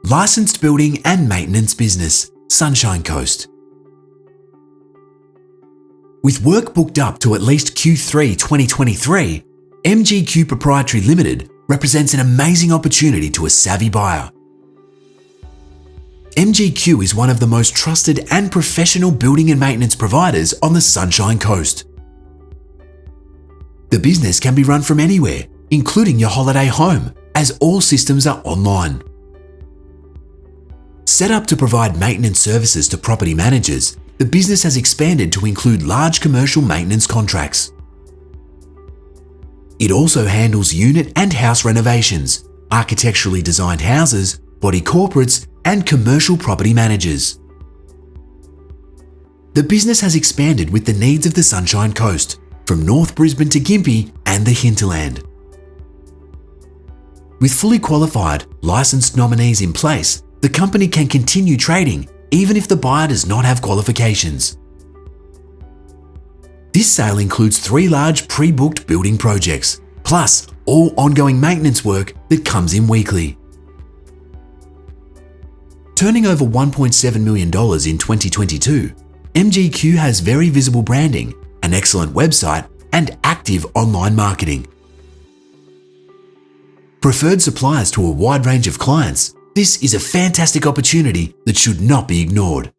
licensed building and maintenance business, Sunshine Coast. With work booked up to at least Q3 2023, MGQ Proprietary Limited represents an amazing opportunity to a savvy buyer. MGQ is one of the most trusted and professional building and maintenance providers on the Sunshine Coast. The business can be run from anywhere, including your holiday home, as all systems are online. Set up to provide maintenance services to property managers, the business has expanded to include large commercial maintenance contracts. It also handles unit and house renovations, architecturally designed houses, body corporates, and commercial property managers. The business has expanded with the needs of the Sunshine Coast, from North Brisbane to Gympie and the hinterland. With fully qualified, licensed nominees in place, the company can continue trading even if the buyer does not have qualifications. This sale includes 3 large pre-booked building projects, plus all ongoing maintenance work that comes in weekly. Turning over $1.7 million in 2022, MGQ has very visible branding, an excellent website, and active online marketing. Preferred suppliers to a wide range of clients, this is a fantastic opportunity that should not be ignored.